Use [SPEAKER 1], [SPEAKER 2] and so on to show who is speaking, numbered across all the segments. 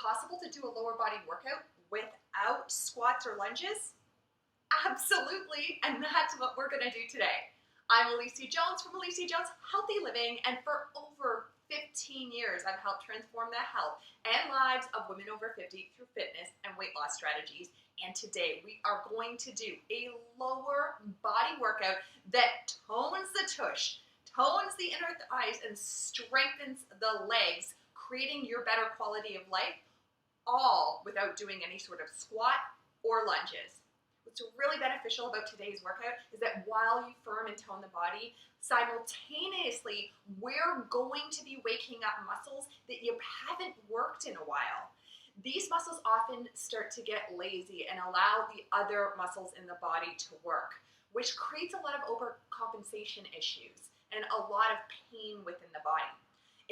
[SPEAKER 1] possible to do a lower body workout without squats or lunges? Absolutely, and that's what we're gonna do today. I'm Alicia Jones from Alicia Jones Healthy Living, and for over 15 years, I've helped transform the health and lives of women over 50 through fitness and weight loss strategies. And today we are going to do a lower body workout that tones the tush, tones the inner thighs, and strengthens the legs, creating your better quality of life, all without doing any sort of squat or lunges. What's really beneficial about today's workout is that while you firm and tone the body, simultaneously, we're going to be waking up muscles that you haven't worked in a while. These muscles often start to get lazy and allow the other muscles in the body to work, which creates a lot of overcompensation issues and a lot of pain within the body.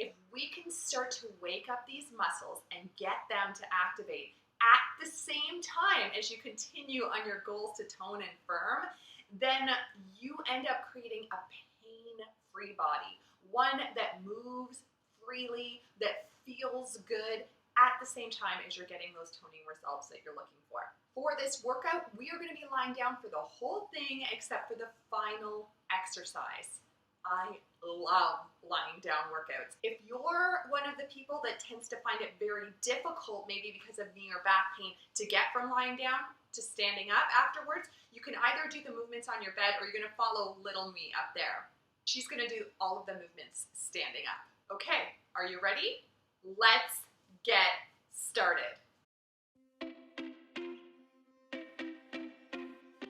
[SPEAKER 1] If we can start to wake up these muscles and get them to activate at the same time as you continue on your goals to tone and firm, then you end up creating a pain-free body, one that moves freely, that feels good at the same time as you're getting those toning results that you're looking for. For this workout, we are going to be lying down for the whole thing except for the final exercise. I love lying down workouts. If you're one of the people that tends to find it very difficult, maybe because of knee or back pain, to get from lying down to standing up afterwards, you can either do the movements on your bed or you're gonna follow little me up there. She's gonna do all of the movements standing up. Okay, are you ready? Let's get started.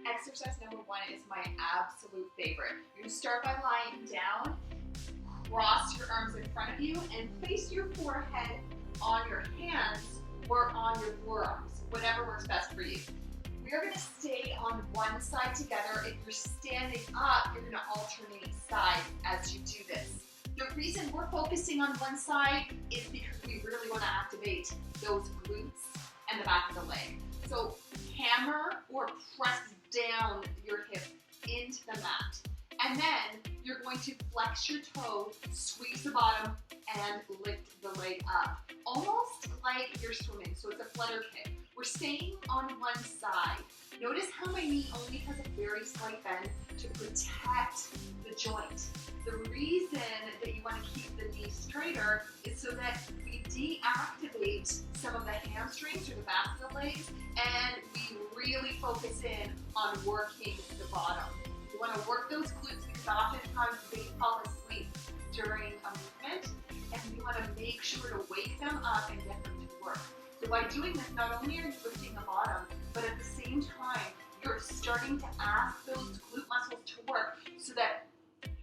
[SPEAKER 1] Exercise number one is my absolute favorite. You're gonna start by lying down, cross your arms in front of you, and place your forehead on your hands or on your forearms, whatever works best for you. We are gonna stay on one side together. If you're standing up, you're gonna alternate sides as you do this. The reason we're focusing on one side is because we really wanna activate those glutes and the back of the leg. So hammer or press down your hip into the mat. And then you're going to flex your toe, squeeze the bottom, and lift the leg up. Almost like you're swimming, so it's a flutter kick. We're staying on one side. Notice how my knee only has a very slight bend to protect the joint. The reason that you want to keep the knee straighter is so that we deactivate some of the hamstrings or the back of the legs, and we really focus in on working the bottom. You want to work those glutes because oftentimes they fall asleep during a movement, and you want to make sure to wake them up and get them to work. So by doing this, not only are you lifting the bottom, but at the same time, you're starting to ask those glute muscles to work so that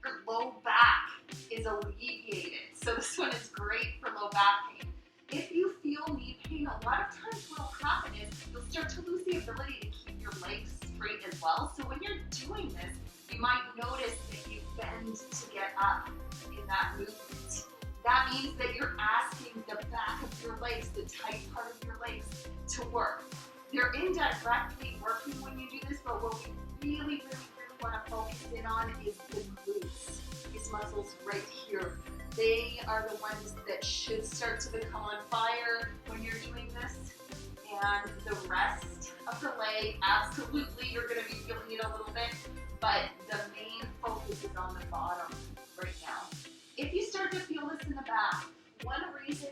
[SPEAKER 1] your low back is alleviated. So this one is great for low back pain. If you feel knee pain, a lot of times what will happen is you'll start to lose the ability to keep your legs straight as well. So when you're doing this, you might notice that you bend to get up in that movement. That means that you're asking the back of your legs, the tight part of your legs, to work. They're indirectly working when you do this, but what we really want to focus in on is the glutes. These muscles right here. They are the ones that should start to become on fire when you're doing this. And the rest of the leg, absolutely, you're going to be feeling it a little bit, but the main focus is on the bottom right now. If you start to feel this in the back, one reason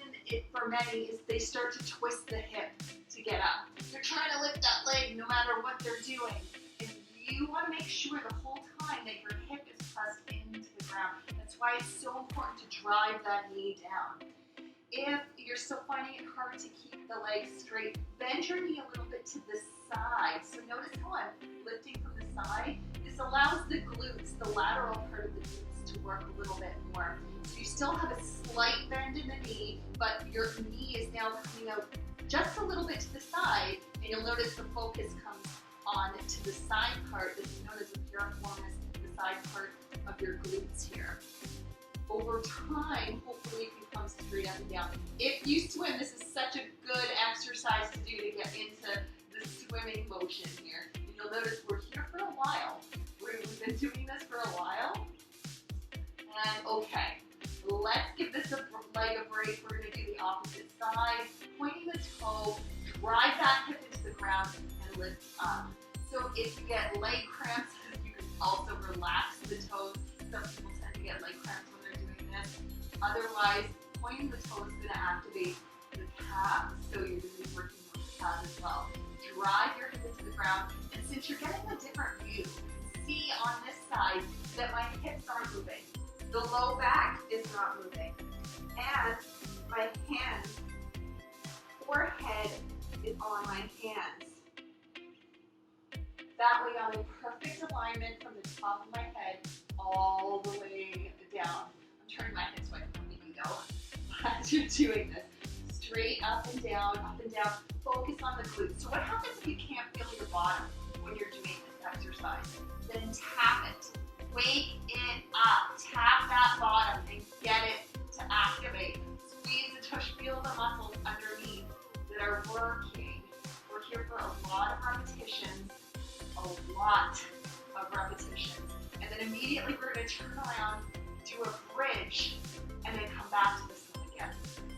[SPEAKER 1] for many is they start to twist the hip to get up. They're trying to lift that leg no matter what they're doing. And you want to make sure the whole time that your hip is pressed into the ground. That's why it's so important to drive that knee down. If you're still finding it hard to keep the legs straight, bend your knee a little bit to the side. So notice how I'm lifting from the side. This allows the glutes, the lateral part of the glutes, to work a little bit more. So you still have a slight bend in the knee, but your knee is now coming out just a little bit to the side, and you'll notice the focus comes on to the side part. This is known as the piriformis, the side part of your glutes here. Over time, hopefully it can come straight up and down. If you swim, this is such a good exercise to do to get into the swimming motion here. And you'll notice we're here for a while. We've been doing this for a while. And okay, let's give this leg a break. We're going to do the opposite side, pointing the drive that hip into the ground and lift up. So if you get leg cramps, you can also relax the toes. Some people tend to get leg cramps when they're doing this. Otherwise, pointing the toe is going to activate the calves, so you're going to be working on the calves as well. Drive your hip into the ground, and since you're getting a different view, you can see on this side that my hips aren't moving. The low back is not moving. And my hands, forehead is on my hands. That way I'm in perfect alignment from the top of my head all the way down. I'm turning my head so I can really go as you're doing this. Straight up and down, focus on the glutes. So what happens if you can't feel your bottom when you're doing this exercise? Then tap it. Wake it up. Tap that bottom and get it to activate. Squeeze the tush. Feel the muscles underneath that are working. We're here for a lot of repetitions. And then immediately we're going to turn around, do a bridge, and then come back to this one again.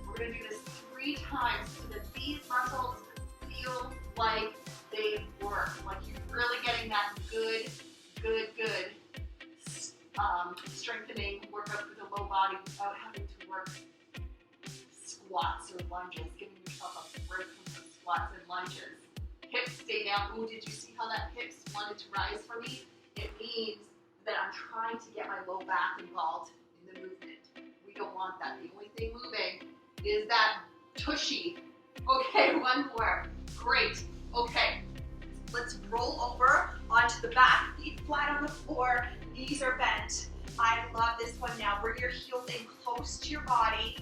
[SPEAKER 1] We're going to do this 3 times so that these muscles feel like they work, like you're really getting that good strengthening workout for the low body without having to work squats or lunges, giving yourself a break from the squats and lunges. Hips stay down. Ooh, did you see how that hips wanted to rise for me? It means that I'm trying to get my low back involved in the movement. We don't want that. The only thing moving is that tushy. Okay, one more. Great. Okay, let's roll over onto the back, feet flat on the floor, knees are bent. I love this one now. Bring your heels in close to your body,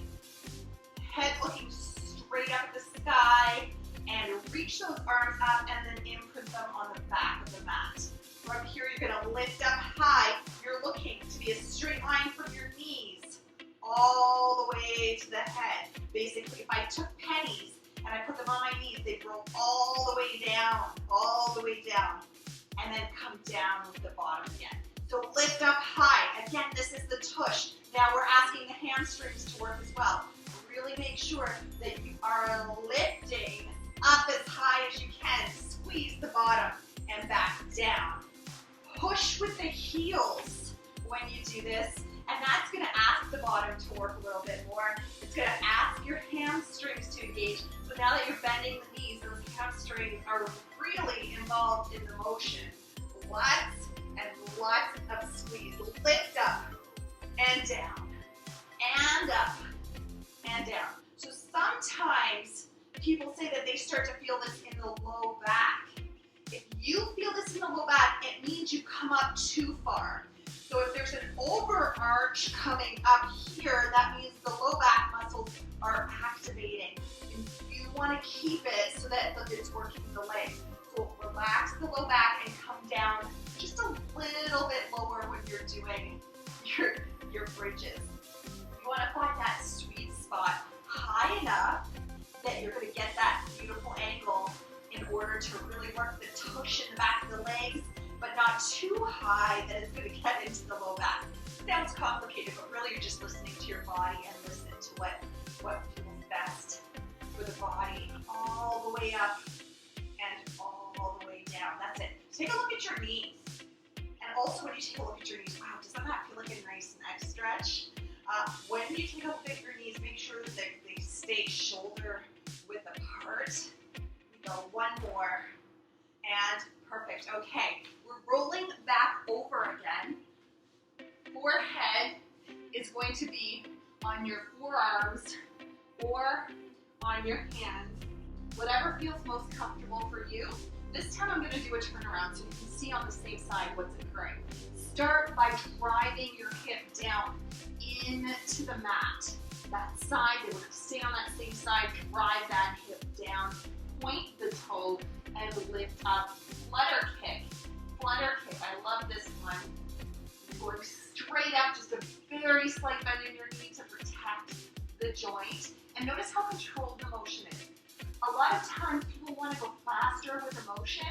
[SPEAKER 1] head looking straight up at the sky, and reach those arms up and then imprint them on the back of the mat. From here, you're going to lift up high. You're looking to be a straight line from your knees all the way to the head. Basically, if I took pennies and I put them on my knees, they'd roll all the way down, and then come down with the bottom again. So lift up high. Again, this is the tush. Now we're asking the hamstrings to work as well. Really make sure that you are lifting up as high as you can. Squeeze the bottom and back down. Push with the heels when you do this, and that's going to ask the bottom to work a little bit more. It's going to ask your hamstrings to engage. So now that you're bending the knees, those hamstrings are really involved in the motion. Lots and lots of squeeze. Lift up and down and up and down. So sometimes people say that they start to feel this in the low back. If you feel this in the low back, it means you come up too far. So if there's an overarch coming up here, that means the low back muscles are activating. And you want to keep it so that it's working the legs. So relax the low back and come down just a little bit lower when you're doing your bridges. You want to find that sweet spot high enough that you're going to get that beautiful angle in order to really work the tush in the back of the legs, but not too high that it's going to get into the low back. Sounds complicated, but really you're just listening to your body and listen to what feels best for the body. All the way up and all the way down. That's it. Take a look at your knees. And also when you take a look at your knees, wow, does that not feel like a nice neck stretch? When you take a look at your knees, make sure that they stay shoulder width apart. We go one more. And perfect. Okay, we're rolling back over again. Forehead is going to be on your forearms or on your hands, whatever feels most comfortable for you. This time I'm going to do a turnaround so you can see on the same side what's occurring. Start by driving your hip down into the mat. That side, they would stay on that same side, drive that hip down, point the toe, and lift up. Flutter kick. Flutter kick. I love this one. Going straight up, just a very slight bend in your knee to protect the joint. And notice how controlled the motion is. A lot of times people want to go faster with the motion.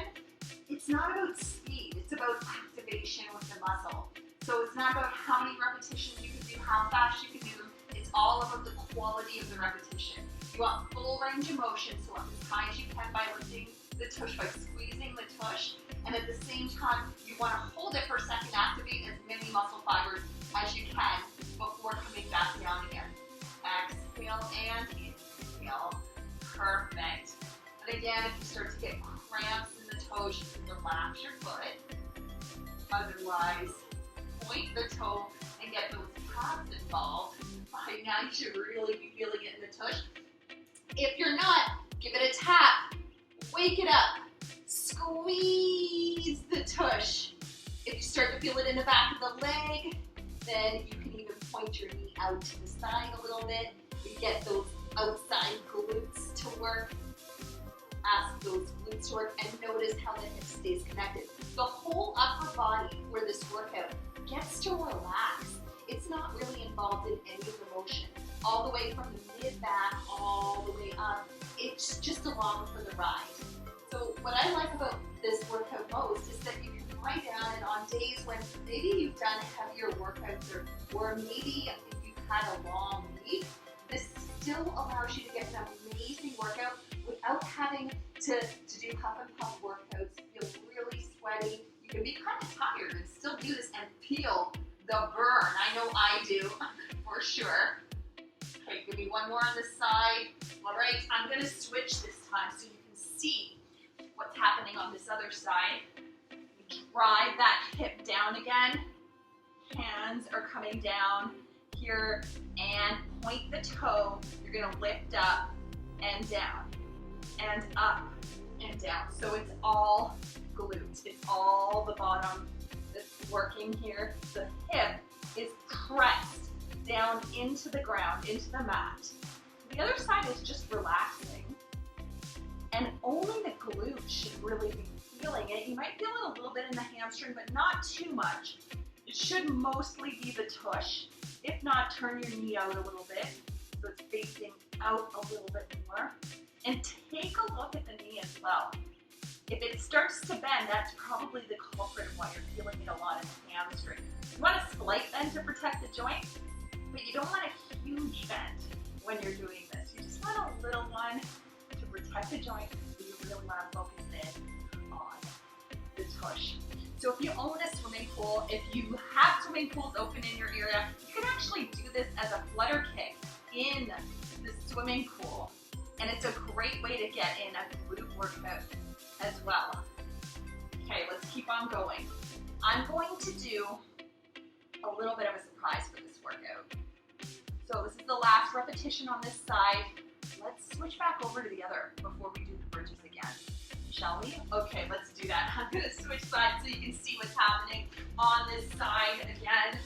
[SPEAKER 1] It's not about speed. It's about activation with the muscle. So it's not about how many repetitions you can do, how fast you can do them. It's all about the quality of the repetition. You want full range of motion, so as high as you can by lifting the tush, by squeezing the tush, and at the same time, you want to hold it for a second, activate as many muscle fibers as you can before coming back down again. Exhale and inhale. Perfect. And again, if you start to get cramps in the toes, you can relax your foot. Otherwise, point the toe and get those calves involved. By now, you should really be feeling it in the tush. If you're not, give it a tap. Wake it up. Squeeze the tush. If you start to feel it in the back of the leg, then you can even point your knee out to the side a little bit. You get those outside glutes to work. Ask those glutes to work and notice how the hip stays connected. The whole upper body for this workout gets to relax. It's not really involved in any of the motion. All the way from the mid-back, all the way up. It's just along for the ride. So what I like about this workout most is that you can lie down, and on days when maybe you've done heavier workouts or maybe you've had a long week, this still allows you to get an amazing workout without having to do huff and puff workouts, feel really sweaty. You can be kind of tired and still do this and feel the burn. I know I do, for sure. Okay, give me one more on this side. All right, I'm gonna switch this time so you can see what's happening on this other side. Drive that hip down again. Hands are coming down here and point the toe. You're gonna lift up and down and up and down. So it's all glutes. It's all the bottom that's working here. The hip is pressed down into the ground, into the mat. The other side is just relaxing. And only the glutes should really be feeling it. You might feel it a little bit in the hamstring, but not too much. It should mostly be the tush. If not, turn your knee out a little bit so it's facing out a little bit more. And take a look at the knee as well. If it starts to bend, that's probably the culprit of why you're feeling it a lot in the hamstring. You want a slight bend to protect the joint, but you don't want a huge bend when you're doing this. You just want a little one to protect the joint, so you really want to focus in on the tush. So if you own a swimming pool, if you have swimming pools open in your area, you can actually do this as a flutter kick in the swimming pool. And it's a great way to get in a glute workout as well. Okay, let's keep on going. I'm going to do a little bit of a surprise for this workout. So this is the last repetition on this side. Let's switch back over to the other before we do the bridges again. Shall we? Okay, let's do that. I'm gonna switch sides so you can see what's happening on this side. Again,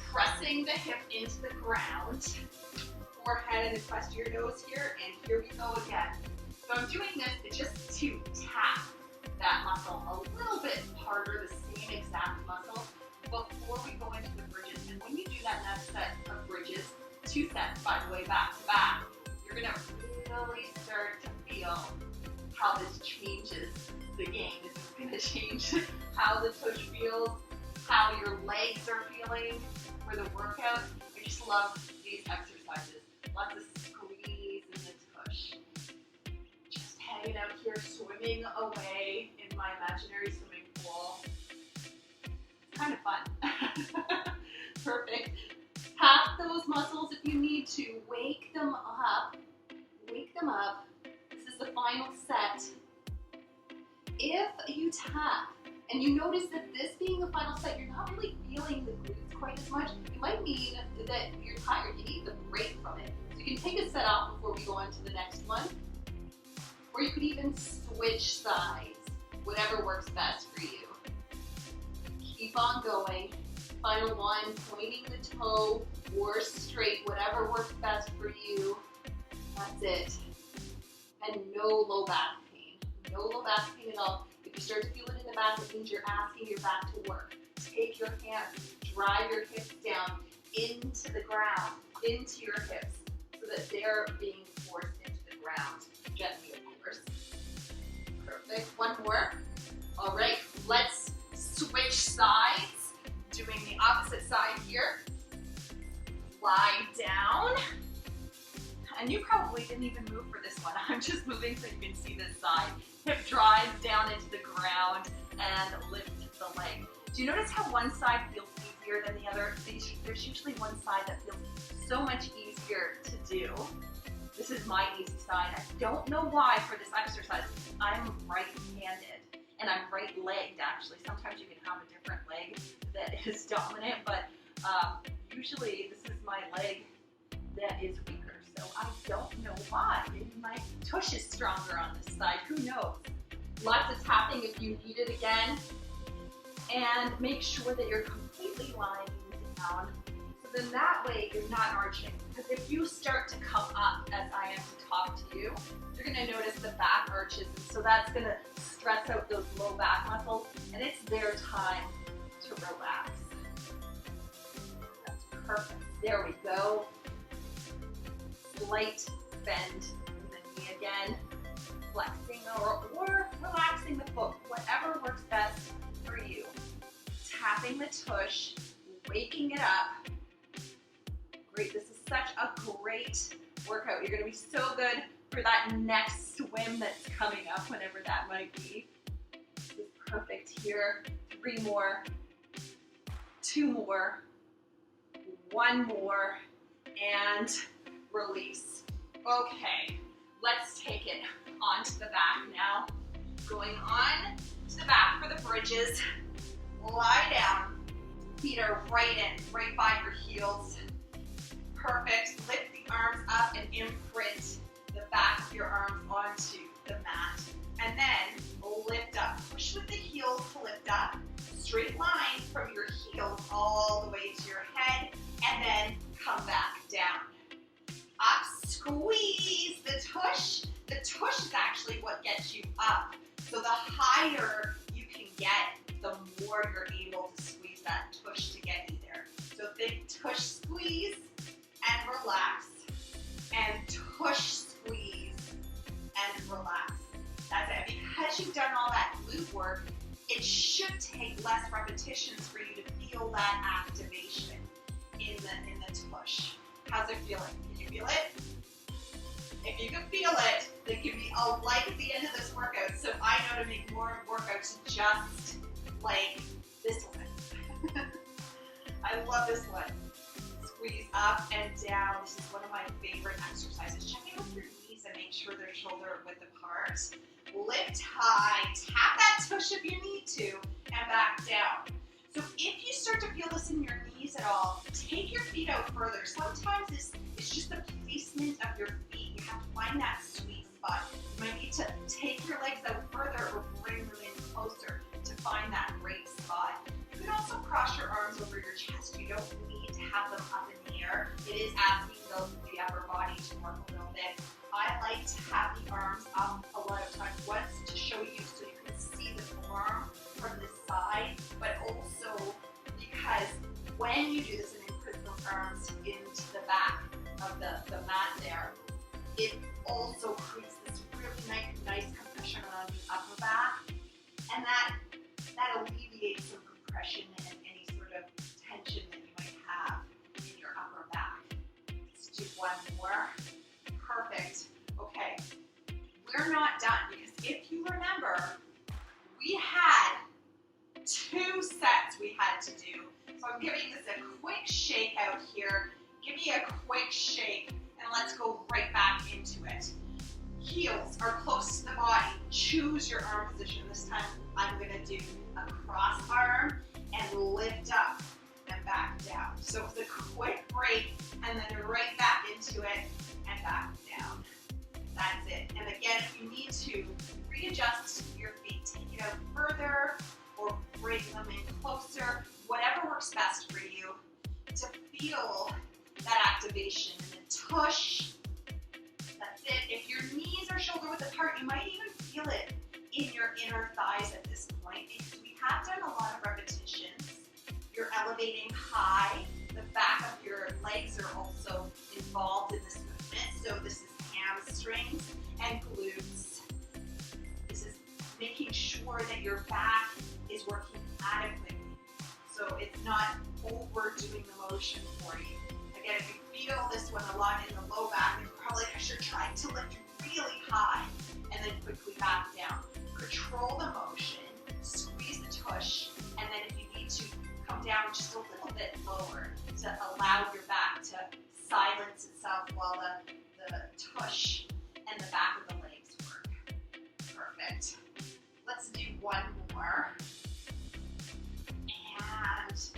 [SPEAKER 1] pressing the hip into the ground. Forehead and press your nose here, and here we go again. So I'm doing this just to tap that muscle a little bit harder, the same exact muscle, before we go into the bridges. And when you do that next set of bridges, 2 sets by the way, back to back, you're gonna really start to feel how this changes the game. This is gonna change how the tush feels, how your legs are feeling for the workout. I just love these exercises. Lots of squeeze in the tush. Just hanging out here, swimming away in my imaginary swimming pool. It's kind of fun. Perfect. Tap those muscles if you need to. Wake them up. Wake them up. This is the final set. If you tap and you notice that this being the final set, you're not really feeling the glutes quite as much, it might mean that you're tired. You need the break from it. So you can take a set off before we go on to the next one. Or you could even switch sides, whatever works best for you. Keep on going. Final one, pointing the toe or straight, whatever works best for you. That's it. And no low back pain. No low back pain at all. If you start to feel it in the back, it means you're asking your back to work. Take your hands, drive your hips down into the ground, into your hips, so that they're being forced into the ground. Gently, of course. Perfect. One more. All right, let's switch sides. Doing the opposite side here. Lie down. And you probably didn't even move for this one. I'm just moving so you can see this side. Hip drives down into the ground and lift the leg. Do you notice how one side feels easier than the other? There's usually one side that feels so much easier to do. This is my easy side. I don't know why for this exercise. I'm right-handed and I'm right-legged actually. Sometimes you can have a different leg that is dominant, but usually this is my leg that is weaker. So I don't know why. Maybe my tush is stronger on this side. Who knows? Lots of tapping if you need it again. And make sure that you're completely lying down. So then that way you're not arching. Because if you start to come up as I am to talk to you, you're going to notice the back arches. And so that's going to stress out those low back muscles. And it's their time to relax. That's perfect. There we go. Slight bend in the knee again. Flexing or relaxing the foot. Whatever works best for you. Tapping the tush, waking it up. Great, this is such a great workout. You're gonna be so good for that next swim that's coming up, whenever that might be. This is perfect here. 3 more, 2 more, 1 more, and release. Okay, let's take it onto the back now. Going on to the back for the bridges. Lie down. Feet are right in, right by your heels. Perfect. Lift the arms up and imprint the back of your arms onto the mat. And then lift up. Push with the heels to lift up. Straight line from your heels all the way to your head. And then come back down. Up, squeeze the tush. The tush is actually what gets you up. So the higher you can get, the more you're able to squeeze that tush to get you there. So think tush squeeze and relax. And tush squeeze and relax. That's it. Because you've done all that glute work, it should take less repetitions for you to feel that activation in the tush. How's it feeling? Can you feel it? If you can feel it, then give me a like at the end of this workout so I know to make more workouts just like this one. I love this one. Squeeze up and down. This is one of my favorite exercises. Check in with your knees and make sure they're shoulder width apart. Lift high, tap that tush if you need to, and back down. So if you start to feel this in your knees at all, take your feet out further. Sometimes it's just the placement of your feet. You have to find that sweet spot. You might need to take your legs out further or bring them in closer to find that great spot. You can also cross your arms over your chest. You don't need to have them up in the air. It is asking the upper body to work a little bit. I like to have the arms up a lot of times. Once to show you so you can see the form from this side, but also because when you do this and imprint those arms into the back of the mat there, it also creates this really nice compression on the upper back, and that alleviates some compression and any sort of tension that you might have in your upper back. Let's do 1 more. Perfect. Okay, we're not done because if you remember, we had 2 sets we had to do. So I'm giving this a quick shake out here. Give me a quick shake and let's go right back into it. Heels are close to the body. Choose your arm position. This time I'm going to do a cross arm and lift up and back down. So it's a quick break and then right back into it and back down. That's it. And again, if you need to readjust your feet, take it out further or bring them in closer, whatever works best for you to feel that activation in the tush. That's it. If your knees are shoulder width apart, you might even feel it in your inner thighs at this point because we have done a lot of repetitions. You're elevating high. The back of your legs are also involved in this movement. So this is hamstrings and glutes. This is making sure that your back is working adequately. So it's not overdoing the motion for you. Again, if you feel this one a lot in the low back, you're probably because you're trying to lift really high and then quickly back down. Control the motion, squeeze the tush, and then if you need to, come down just a little bit lower to allow your back to silence itself while the tush and the back of the legs work. Perfect. Let's do one more. And that's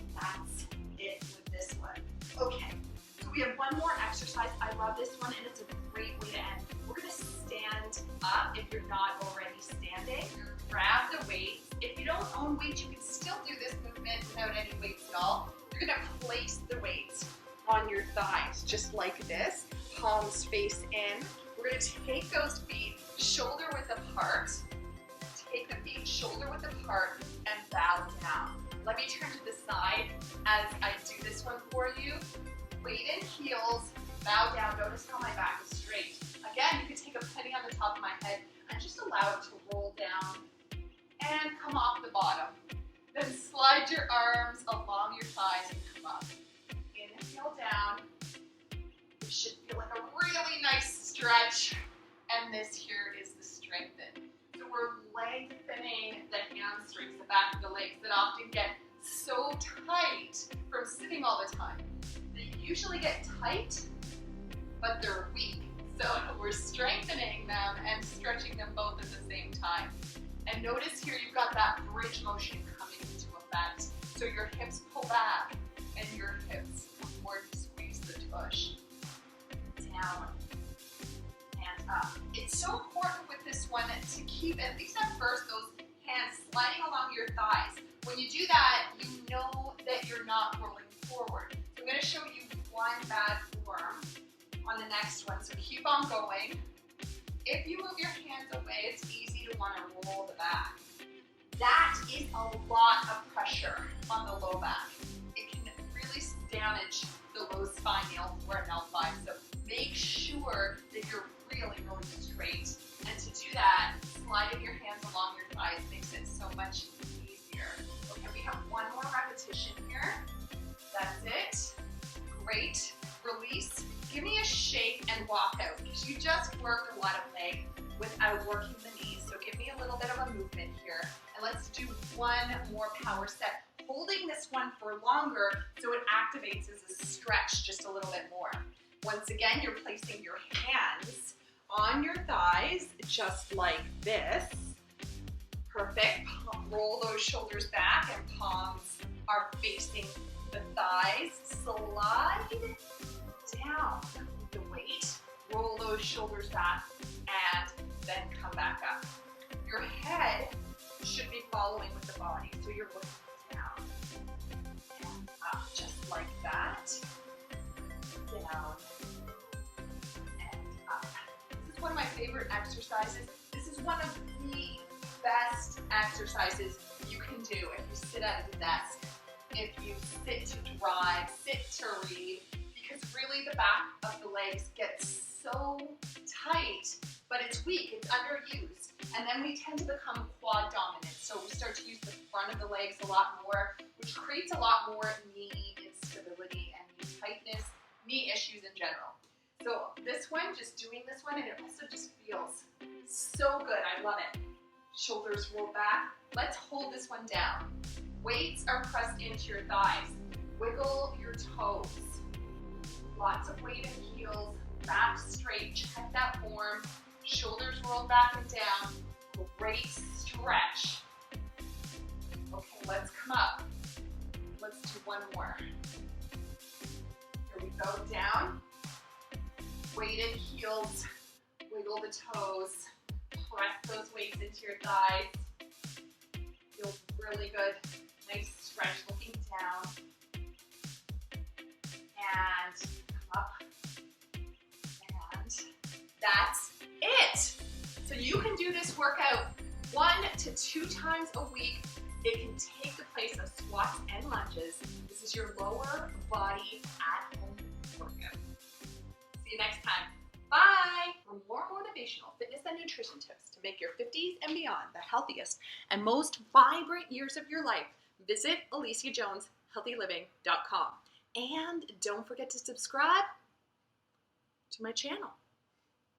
[SPEAKER 1] it with this one. Okay, so we have one more exercise. I love this one, and it's a great way to end. We're gonna stand up if you're not already standing. Grab the weights. If you don't own weights, you can still do this movement without any weights at all. You're gonna place the weights on your thighs, just like this, palms face in. We're gonna take those feet shoulder width apart. Take the feet shoulder width apart and bow down. Let me turn to the side as I do this one for you. Weight in heels, bow down. Notice how my back is straight. Again, you can take a penny on the top of my head and just allow it to roll down and come off the bottom. Then slide your arms along your thighs and come up. Inhale down. You should feel like a really nice stretch. And this here is the strengthen. So we're lengthening the hamstrings, the back of the legs that often get so tight from sitting all the time. They usually get tight, but they're weak. So we're strengthening them and stretching them both at the same time. And notice here you've got that bridge motion coming into effect. So your hips pull back and your hips come forward to squeeze the tush. Down and up. It's so important with this one to keep, at least at first, those hands sliding along your thighs. When you do that, you know that you're not rolling forward. So I'm going to show you one bad form on the next one. So keep on going. If you move your hands away, it's easy to want to roll the back. That is a lot of pressure on the low back. It can really damage the low spine, the L4 and L5. So make sure that you're really straight. And to do that, sliding your hands along your thighs makes it so much easier. Okay, we have one more repetition here. That's it. Great. Release. Give me a shake and walk out, because you just worked a lot of leg without working the knees. So give me a little bit of a movement here. And let's do one more power set. Holding this one for longer so it activates as a stretch just a little bit more. Once again, you're placing your hands on your thighs just like this. Perfect. Roll those shoulders back and palms are facing the thighs. Slide down with the weight. Roll those shoulders back and then come back up. Your head should be following with the body, so you're looking down and up just like that. Down and up. This is one of my favorite exercises. This is one of the best exercises you can do if you sit at a desk, if you sit to drive, sit to read, because really the back of the legs gets so tight, but it's weak, it's underused. And then we tend to become quad dominant. So we start to use the front of the legs a lot more, which creates a lot more knee instability and knee tightness, knee issues in general. So this one, just doing this one, and it also just feels so good. I love it. Shoulders roll back. Let's hold this one down. Weights are pressed into your thighs. Wiggle your toes. Lots of weight in heels. Back straight. Check that form. Shoulders roll back and down. Great stretch. Okay, let's come up. Let's do one more. Here we go. Down. Weighted heels. Wiggle the toes. Press those weights into your thighs. Feels really good. Nice stretch looking down. And come up. And that's it. So you can do this workout 1 to 2 times a week. It can take the place of squats and lunges. This is your lower body at home workout. See you next time. Bye! For more motivational fitness and nutrition tips to make your 50s and beyond the healthiest and most vibrant years of your life, visit AliciaJonesHealthyLiving.com. And don't forget to subscribe to my channel.